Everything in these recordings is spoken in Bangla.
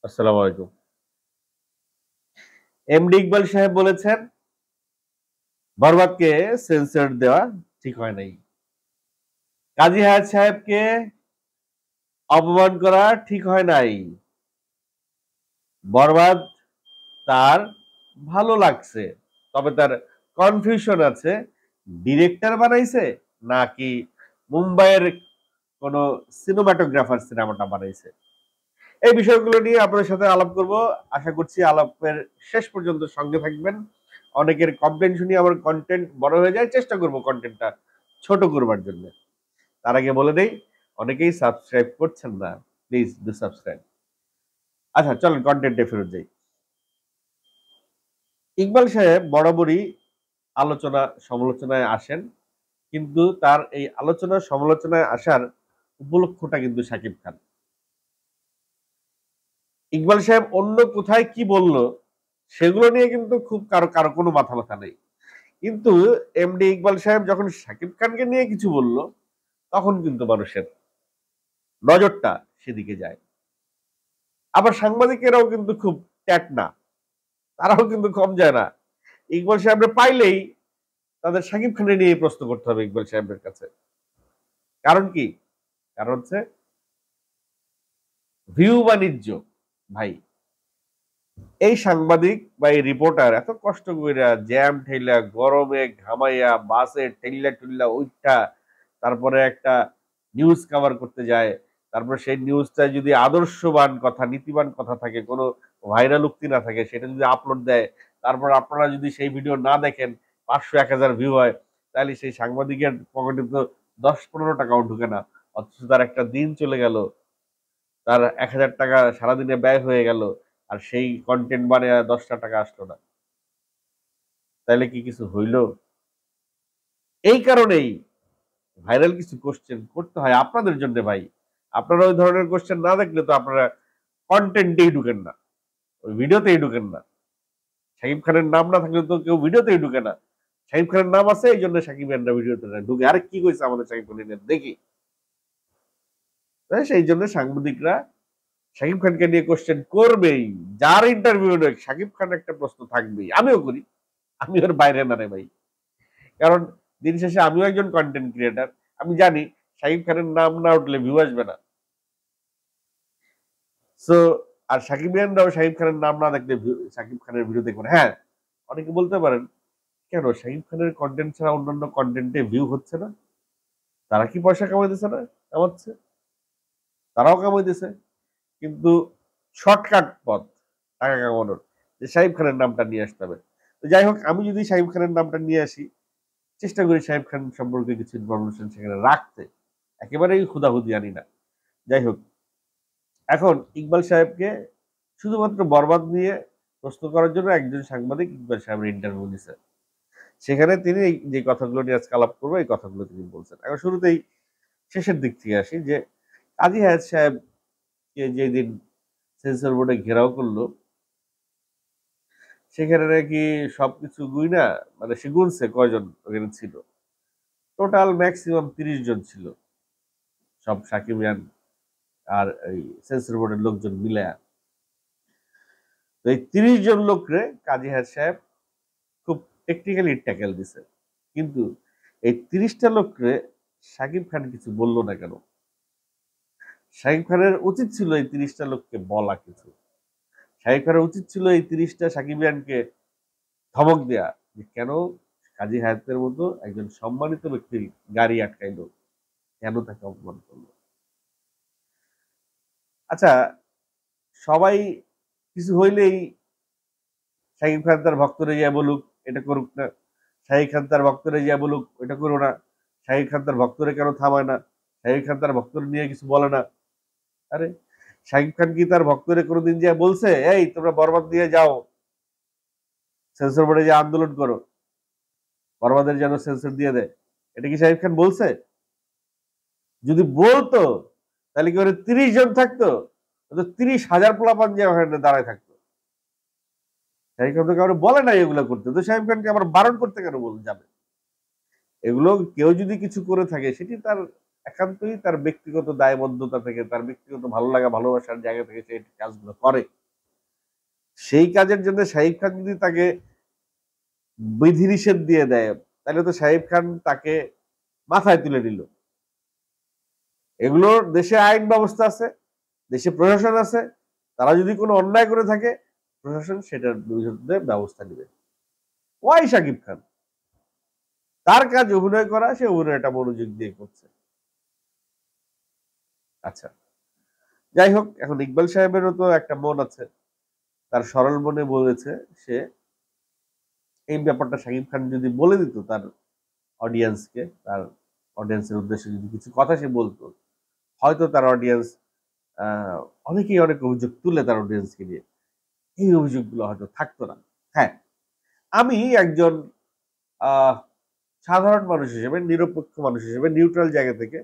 আসসালামু আলাইকুম। এমডি ইকবাল সাহেব বলেছেন, বরবাদকে সেন্সর দেওয়া ঠিক হয় নাই। কাজী হায়াৎ সাহেবকে অপমান করা ঠিক হয় নাই। বরবাদ তার ভালো লাগছে। তবে তার কনফিউশন আছে, ডিরেক্টর বানাইছে নাকি মুম্বাইয়ের কোন সিনেমাটোগ্রাফার সিনেমাটা বানাইছে। এই বিষয়গুলো নিয়ে আপনাদের সাথে আলাপ করব। আশা করছি আলাপের শেষ পর্যন্ত সঙ্গে থাকবেন। অনেকের কমপ্লেইন শুনি আমার কনটেন্ট বড় হয়ে যায়, চেষ্টা করব কনটেন্টটা ছোট করবার জন্য। তার আগে বলে দেই, অনেকেই সাবস্ক্রাইব করছেন না, প্লিজ ডু সাবস্ক্রাইব। আচ্ছা চলেন কন্টেন্টে ফেরত যাই। ইকবাল সাহেব বরাবরই আলোচনা সমালোচনায় আসেন, কিন্তু তার এই আলোচনা সমালোচনায় আসার উপলক্ষটা কিন্তু শাকিব খান। ইকবাল সাহেব অন্য কোথায় কি বলল সেগুলো নিয়ে কিন্তু খুব কারো কারো কোনো মাথা ব্যথা নেই, কিন্তু এমডি ইকবাল সাহেব যখন শাকিব খানকে নিয়ে কিছু বলল তখন কিন্তু মানুষের নজরটা সেদিকে যায়। আবার সাংবাদিকেরাও কিন্তু খুব ট্যাট না, তারাও কিন্তু কম যায় না। ইকবাল সাহেবরা পাইলেই তাদের শাকিব খানের নিয়ে প্রশ্ন করতে হবে ইকবাল সাহেবের কাছে। কারণ কি? কারণ হচ্ছে ভিউ বাণিজ্য। ভাই, এই সাংবাদিক বা এই রিপোর্টার এত কষ্ট কইরা জ্যাম ঠেলা গরমে ঘামাইয়া বাসে ঠেল্লা টুল্লা উঠা তারপরে একটা নিউজ কভার করতে যায়, তারপর সেই নিউজটা যদি আদর্শবান কথা নীতিবান কথা থাকে, কোনো ভাইরাল উক্তি না থাকে, সেটা যদি আপলোড দেয়, তারপর আপনারা যদি সেই ভিডিও না দেখেন 500-1000 ভিউ হয়, তাহলে সেই সাংবাদিকের পকেটে তো 10-15 টাকাও ঢুকে না। অথচ তার একটা দিন চলে গেল, তার 1000 টাকা সারাদিনে ব্যয় হয়ে গেল, আর সেই কন্টেন্ট বানায় 10টা টাকা আসলো না। তাইলে কি কিছু হইল? এই কারণেই ভাইরাল কিছু কোশ্চেন করতে হয় আপনাদের জন্য ভাই। আপনারা ওই ধরনের কোশ্চেন না দেখলে তো আপনারা কন্টেন্টেই ঢুকেন না, ওই ভিডিওতেই ঢুকেন না। শাকিব খানের নাম না থাকলে তো কেউ ভিডিওতেই ঢুকে না। শাকিব খানের নাম আছে, এই জন্য শাকিব খানরা ভিডিওতে ঢুকে। আরে কি কইছে আমাদের শাকিব খানের দেখি। সেই জন্য সাংবাদিকরা শাকিব খানকে নিয়ে কোশ্চেন করবেই। যার ইন্টারভিউ নেই শাকিব খান একটা প্রশ্ন থাকবেই। আমিও করি, আমি ওর বাইরে না রে ভাই। কারণ দিন শেষে আমিও একজন কন্টেন্ট ক্রিয়েটার। আমি জানি শাকিব খানের নাম না উঠলে ভিউ আসবে না। সো আর সাকিবিয়ানরাও শাকিব খানের নাম না দেখলে শাকিব খানের ভিডিও দেখবে না। হ্যাঁ, অনেকে বলতে পারেন, কেন শাকিব খানের কন্টেন্ট ছাড়া অন্যান্য কন্টেন্টে ভিউ হচ্ছে না? তারা কি পয়সা কামাইতেছে না? কামাচ্ছে, তারাও কামাইতেছে, কিন্তু শর্টকাট পথ টাকা কামানোর, যে শাকিব খানের নামটা নিয়ে আসতে হবে। তো যাই হোক, আমি যদি শাকিব খানের নামটা নিয়ে আসি, চেষ্টা করি শাকিব খান সম্পর্কে কিছু ইনফরমেশন সেখানে রাখতে, একেবারেই হুদাহুদি আনি না। যাই হোক, এখন ইকবাল সাহেবকে শুধুমাত্র বরবাদ নিয়ে প্রশ্ন করার জন্য একজন সাংবাদিক ইকবাল সাহেবের ইন্টারভিউ নিছে। সেখানে তিনি যে কথাগুলো নিয়ে আজকে আলাপ করবো এই কথাগুলো তিনি বলছেন। এখন শুরুতেই শেষের দিক থেকে আসি, যে কাজী হায়াৎ সাহেবকে যেদিন সেন্সর বোর্ডে ঘেরাও করলো, সেখানে নাকি সবকিছু গুইনা, মানে সে গুনছে কয়জন ওখানে ছিল, টোটাল ম্যাক্সিমাম 30 জন ছিল, সব সাকিবিয়ান আর এই সেন্সর বোর্ডের লোকজন মিলায়া। তো এই 30 জন লোকরে কাজী হায়াৎ সাহেব খুব টেকনিক্যালি ট্যাকেল দিছে, কিন্তু এই 30টা লোকরে শাকিব খান কিছু বললো না কেন? শাকিব খানের উচিত ছিল এই 30টা লোককে বলা কিছু। শাকিব খানের উচিত ছিল এই 30টা সাকিবিয়ানকে ধমক দেয়া, যে কেন কাজী হায়াতের মতো একজন সম্মানিত ব্যক্তির গাড়ি আটকাইলো, কেন তাকে অপমান করলো। আচ্ছা, সবাই কিছু হইলেই শাকিব খান তার ভক্তরে গিয়া বলুক এটা করুক না, শাকিব খান তার ভক্তরে গিয়া বলুক ওইটা করো না, শাকিব খান তার ভক্তরে কেন থামায় না, শাকিব খান তার ভক্তরে নিয়ে কিছু বলে না। আরে শাকিব খান কি তার ভক্তরে কোনোদিন যা বলছে, এই তোমরা বরবাদ দিয়ে যাও, সেন্সর বোর্ডে যে আন্দোলন করো, বরবাদের যেন সেন্সর দিয়ে দেয়? এটা কি শাকিব খান বলছে? যদি বলতো তাহলে কি ওরা 30 জন থাকতো? 30,000 পোলাপান যে ওখানে দাঁড়ায় থাকতো। শাকিব খান তো কারো বলে নাই এগুলো করতে, তো শাকিব খানকে আবার বারণ করতে কেন বল যাবে? এগুলো কেউ যদি কিছু করে থাকে সেটি তার একান্তই তার ব্যক্তিগত দায়বদ্ধতা থেকে, তার ব্যক্তিগত ভালো লাগা ভালোবাসার জায়গা থেকে সে কাজগুলো করে। সেই কাজের জন্য শাকিব খান যদি তাকে বিধিনিষেধ দিয়ে দেয়, তাহলে তো শাকিব খান তাকে মাথায় তুলে নিল। এগুলোর দেশে আইন ব্যবস্থা আছে, দেশে প্রশাসন আছে, তারা যদি কোনো অন্যায় করে থাকে প্রশাসন সেটার বিরুদ্ধে ব্যবস্থা নেবে। ওয়াই শাকিব খান, তার কাজ অভিনয় করা, সে অভিনয়টা মনোযোগ দিয়ে করছে। আচ্ছা, যাই হোক, এখন ইকবাল সাহেবেরও তো একটা মন আছে, তার সরল মনে বলেছে সে এই ব্যাপারটা শাকিব খান যদি বলে দিত তার অডিয়েন্সকে, তার অডিয়েন্সের উদ্দেশ্যে যদি কিছু কথা সে বলতো, হয়তো তার অডিয়েন্স অনেকেই অনেক অভিযোগ তুলে তার অডিয়েন্সকে নিয়ে, এই অভিযোগগুলো হয়তো থাকতো না। হ্যাঁ, আমি একজন আহ সাধারণ মানুষ হিসেবে, নিরপেক্ষ মানুষ হিসেবে, নিউট্রাল জায়গা থেকে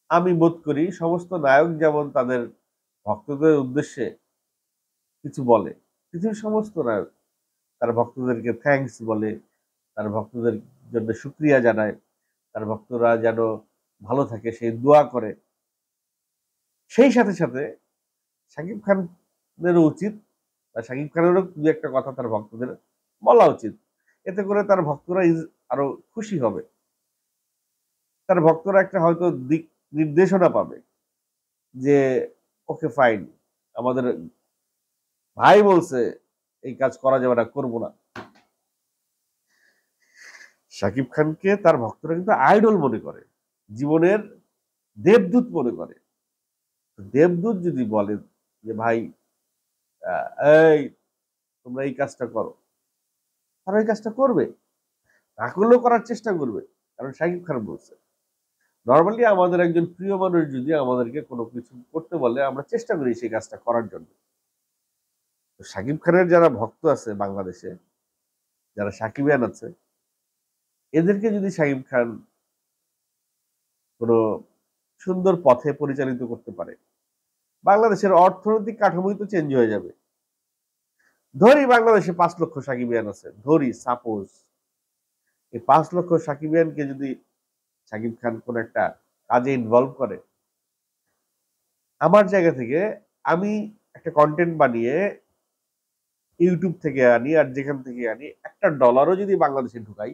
আমি বোধ করি সমস্ত নায়ক যেমন তাদের ভক্তদের উদ্দেশ্যে কিছু বলে, পৃথিবীর সমস্ত নায়ক তার ভক্তদেরকে থ্যাঙ্কস বলে, তার ভক্তদের জন্য শুক্রিয়া জানায়, তার ভক্তরা যেন ভালো থাকে সেই দোয়া করে। সেই সাথে সাথে শাকিব খানেরও উচিত, বা শাকিব খানেরও দু একটা কথা তার ভক্তদের বলা উচিত। এতে করে তার ভক্তরা আরো খুশি হবে, তার ভক্তরা একটা হয়তো দিক নির্দেশনা পাবে যে ওকে ফাইন, আমাদের ভাই বলছে এই কাজ করা যাবে না, করবো না। শাকিব খানকে তার ভক্তরা কিন্তু আইডল মনে করে, জীবনের দেবদূত মনে করে। দেবদূত যদি বলে যে ভাই এই তোমরা এই কাজটা করো, তারা এই কাজটা করবে, না করলেও করার চেষ্টা করবে, কারণ শাকিব খান বলছে। নর্মালি আমাদের একজন প্রিয় মানুষ যদি আমাদেরকে কোনো কিছু করতে বলে, আমরা চেষ্টা করি সেই কাজটা করার জন্য। শাকিব খানের যারা ভক্ত আছে বাংলাদেশে, যারা সাকিবিয়ান আছে, এদেরকে যদি শাকিব খান কোনো সুন্দর পথে পরিচালিত করতে পারে, বাংলাদেশের অর্থনৈতিক কাঠামোই তো চেঞ্জ হয়ে যাবে। ধরি বাংলাদেশে 5 লক্ষ সাকিবিয়ান আছে, ধরি সাপোজ এই 5 লক্ষ সাকিবিয়ানকে যদি শাকিব খান কোন একটা কাজে ইনভলভ করে, আমার জায়গা থেকে আমি একটা কন্টেন্ট বানিয়ে ইউটিউব থেকে আনি আর যেখান থেকে আনি, একটা ডলারও যদি বাংলাদেশে ঢুকাই,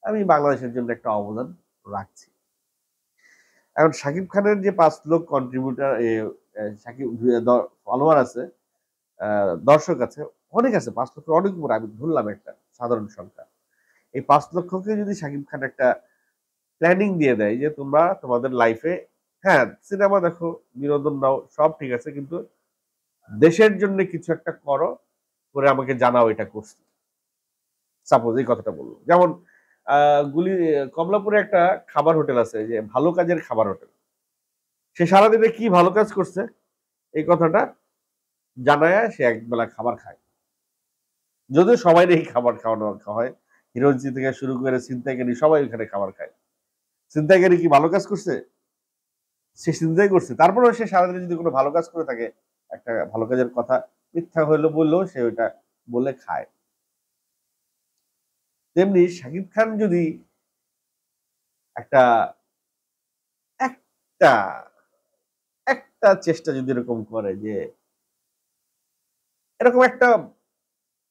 আমি বাংলাদেশের জন্য একটা অবদান রাখছি। এখন শাকিব খানের যে 5 লক্ষ কন্ট্রিবিউটার শাকিব ফলোয়ার আছে, দর্শক আছে, অনেক আছে, 5 লক্ষ অনেক উপর, আমি ধরলাম একটা সাধারণ সংখ্যা। এই 5 লক্ষকে যদি শাকিব খান একটা প্ল্যানিং দিয়ে দেয় যে তোমরা তোমাদের লাইফে, হ্যাঁ সিনেমা দেখো, বিনোদন নাও, সব ঠিক আছে, কিন্তু দেশের জন্য কিছু একটা করো, করে আমাকে জানাও এটা করছি। সাপোজ এই কথাটা বললো, যেমন কমলাপুরে একটা খাবার হোটেল আছে, যে ভালো কাজের খাবার হোটেল, সে সারাদিনে কি ভালো কাজ করছে এই কথাটা জানায় সে একবেলা খাবার খায়। যদিও সবাই এই খাবার খাওয়ানো হয়, হিরোজি থেকে শুরু করে ছিনতাইকারী সবাই ওখানে খাবার খায়। ছিনতাইকারী কি ভালো কাজ করছে? সে ছিনতাই করছে, তারপরেও সে সারাদিনে যদি কোনো ভালো কাজ করে থাকে, একটা ভালো কাজের কথা মিথ্যা হইলো বললেও সে ওইটা বলে খায়। তেমনি শাকিব খান যদি একটা একটা একটা চেষ্টা যদি এরকম করে যে এরকম একটা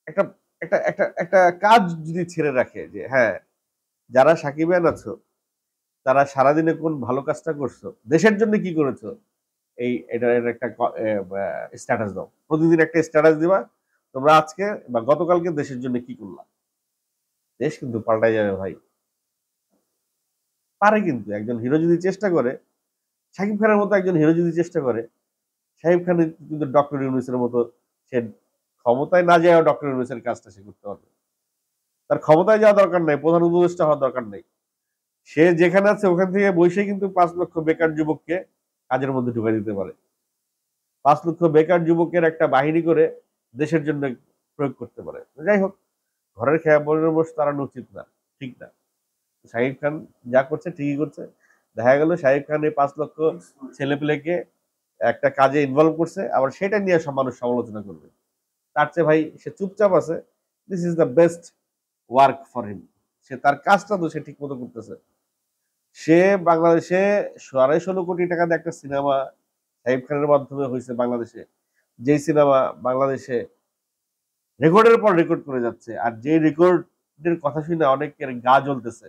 একটা একটা একটা একটা কাজ যদি ছেড়ে রাখে যে হ্যাঁ, যারা সাকিবিয়ান আছো তারা সারাদিনে কোন ভালো কাজটা করছো, দেশের জন্য কি করেছো, এটার একটা স্ট্যাটাস দাও, প্রতিদিন একটা স্ট্যাটাস দিবা তোমরা আজকে বা গতকালকে দেশের জন্য কি করলা। দেশ কিন্তু পাল্টাই যাবে ভাই, পারে কিন্তু একজন হিরো যদি চেষ্টা করে, শাকিব খানের মতো একজন হিরো যদি চেষ্টা করে, শাকিব খান কিন্তু ডক্টর ইউনূসের মতো সে ক্ষমতায় না যায় ডক্টর ইউনূসের কাজটা সে করতে পারবে। তার ক্ষমতায় যাওয়া দরকার নাই, প্রধান উপদেষ্টা হওয়ার দরকার নেই, সে যেখানে আছে ওখান থেকে বসে কিন্তু 5 লক্ষ বেকার যুবককে কাজের মধ্যে ঢুকে দিতে পারে। 5 লক্ষ বেকার যুবকের একটা বাহিনী করে দেশের জন্য প্রয়োগ করতে পারে। যাই হোক, ঘরের খেয়া বলে বসে তাড়ানো উচিত না, ঠিক না। শাকিব খান যা করছে ঠিকই করছে। দেখা গেল শাকিব খান এই 5 লক্ষ ছেলে পেলেকে একটা কাজে ইনভলভ করছে, আবার সেটা নিয়ে সব মানুষ সমালোচনা করবে। তার চেয়ে ভাই সে চুপচাপ আছে, this is the best work for him. সে তার কাজটা তো সে ঠিক মতো করতেছে। সে বাংলাদেশে 16.5 কোটি টাকা দিয়ে একটা সিনেমা শাকিব খানের মাধ্যমে হয়েছে বাংলাদেশে, যেই সিনেমা বাংলাদেশে রেকর্ডের পর রেকর্ড করে যাচ্ছে, আর যে রেকর্ডের কথা শুনে অনেকের গা জ্বলতেছে।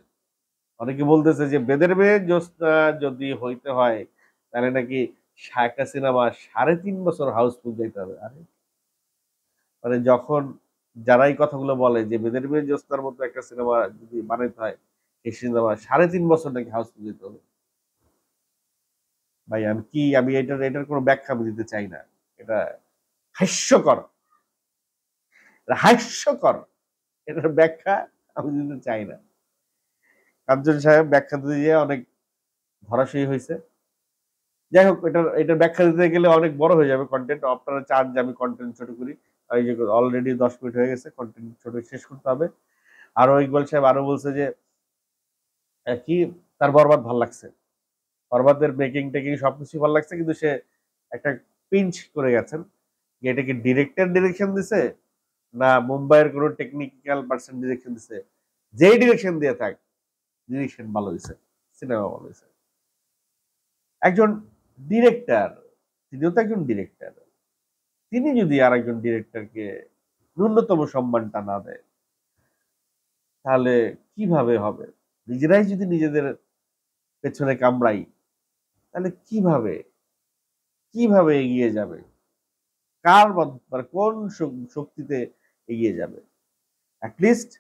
অনেকে বলতেছে যে বেদের মেয়ে জ্যোৎস্না যদি হইতে হয় তাহলে নাকি একটা সিনেমা 3.5 বছর হাউসফুল যাইতে হবে। আরে মানে যখন যারা এই কথাগুলো বলে যে বেদের মেয়ে জ্যোৎস্নার মতো একটা সিনেমা যদি বানাইতে হয়, এই সিনেমা 3.5 বছর নাকি হাউসফুল যেতে হবে। ভাই আমি এটার কোনো ব্যাখ্যা আমি দিতে চাই না। এটা হাস্যকর, হাস্যকর। এটার ব্যাখ্যা আমি দিতে চাই না। কাঞ্চন সাহেব ব্যাখ্যা দিয়ে অনেক ধরাশয়ী হয়েছে। যাই হোক, এটার ব্যাখ্যা দিতে গেলে অনেক বড় হয়ে যাবে কন্টেন্ট। আপনারা চান যে আমি কন্টেন্ট ছোট করি, এই যে অলরেডি 10 মিনিট হয়ে গেছে, কন্টেন্ট ছোট শেষ করতে হবে। আরো ইকবাল সাহেব আরো বলছে যে কি তার বরবাদ ভাল লাগছে, বরবাদের মেকিং টেকিং সবকিছু ভালো লাগছে, কিন্তু সে একটা পিঞ্চ করে গেছেন যে এটা কি ডিরেক্টর ডিরেকশন দিছে না মুম্বাইয়ের কোনো টেকনিক্যাল পার্সন ডিরেকশন দিছে। যেই ডিরেকশন দিয়ে থাক, ডিরেকশন ভালো দিছে, সিনেমা ভালো দিছে। একজন ডিরেক্টর, তিনিও তো একজন ডিরেক্টর, তিনি যদি আর একজন ডিরেক্টরকে ন্যূনতম সম্মানটা না দেয় তাহলে কিভাবে হবে? নিজেরাই যদি নিজেদের পেছনে কামড়াই তাহলে কিভাবে কিভাবে এগিয়ে যাবে? কার মানে কোন শক্তিতে এগিয়ে যাবে? অ্যাটলিস্ট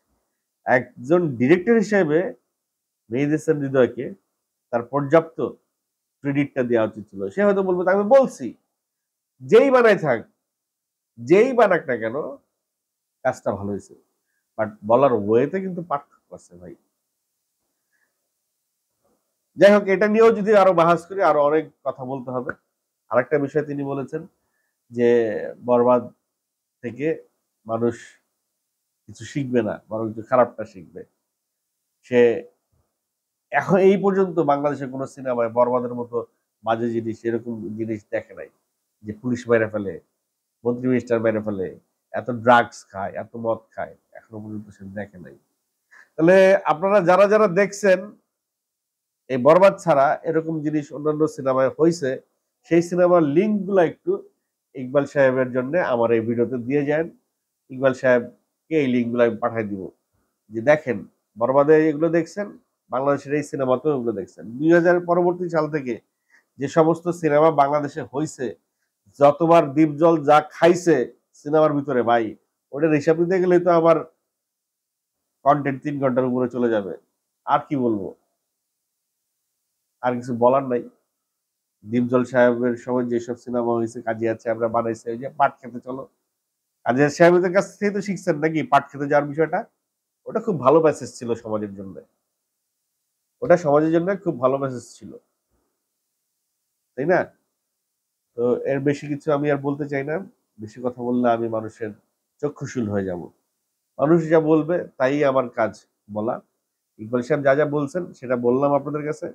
একজন ডিরেক্টর হিসেবে মেহেদী হাসান হৃদয়কে তার পর্যাপ্ত ক্রেডিটটা দেওয়া উচিত ছিল। সে হয়তো বলবো আমি বলছি, যেই বানাই থাক, যেই বানাক না কেন কাজটা ভালো হয়েছে। বাট বলার ওয়েতে কিন্তু পার্থক্য আছে ভাই। যাই হোক, এটা নিয়েও যদি আরো বাহাস করি আরো অনেক কথা বলতে হবে। আরেকটা বিষয় তিনি বলেছেন যে বরবাদ থেকে মানুষ কিছু শিখবে না, বরং খারাপটা শিখবে। সে এখন এই পর্যন্ত বাংলাদেশের কোন সিনেমায় বরবাদের মতো বাজে জিনিস, এরকম জিনিস দেখে নাই যে পুলিশ মেরে ফেলে, মন্ত্রী মিনিস্টার মেরে ফেলে, এত ড্রাগস খায়, এত মদ খায়, এখনো পর্যন্ত সে দেখে নাই। তাহলে আপনারা যারা যারা দেখছেন এই বরবাদ ছাড়া এরকম জিনিস অন্যান্য সিনেমায় হয়েছে, সেই সিনেমার লিঙ্ক গুলো একটু ইকবাল সাহেবের জন্য আমার এই ভিডিওতে দিয়ে যান। ইকবাল সাহেবকে এই লিঙ্ক গুলো আমি পাঠাই দিব যে দেখেন বরবাদে এগুলো দেখছেন, বাংলাদেশের এই সিনেমাতেও এগুলো দেখছেন। 2000 পরবর্তী সাল থেকে যে সমস্ত সিনেমা বাংলাদেশে হয়েছে, যতবার দ্বীপ জল যা খাইছে সিনেমার ভিতরে ভাই, ওটার হিসাব দিতে গেলে তো আমার কন্টেন্ট 3 ঘন্টার উপরে চলে যাবে। আর কি বলবো, আর কিছু বলার নাই। দীপজল সাহেবের সময় যেসব সিনেমা হয়েছে, কাজী আছে আমরা বানাইছে, ওই যে পাট খেতে চলো, কাজী সাহেবের কাছ থেকে তো শিখছেন নাকি পাট খেতে যাওয়ার বিষয়টা? ওটা খুব ভালো মেসেজ ছিল সমাজের জন্য, ওটা সমাজের জন্য খুব ভালো মেসেজ ছিল, তাই না? তো এর বেশি কিছু আমি আর বলতে চাই না। বেশি কথা বললে আমি মানুষের চক্ষুশূল হয়ে যাব। মানুষ যা বলবে তাই আমার কাজ বলা। ইকবাল সাহেব যা যা বলছেন সেটা বললাম আপনাদের কাছে।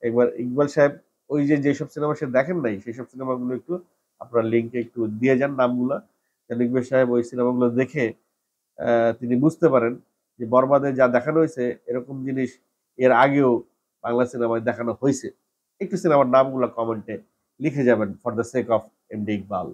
একবার ইকবাল সাহেব ওই যে যেসব সিনেমা সে দেখেন নাই সেই সব সিনেমাগুলো একটু আপনার লিঙ্কে একটু দিয়ে যান নামগুলা, যেন ইকবাল সাহেব ওই সিনেমাগুলো দেখে তিনি বুঝতে পারেন যে বরবাদে যা দেখানো হয়েছে এরকম জিনিস এর আগেও বাংলা সিনেমায় দেখানো হয়েছে। একটু সিনেমার নামগুলো কমেন্টে লিখে যাবেন for the sake of MD Iqbal.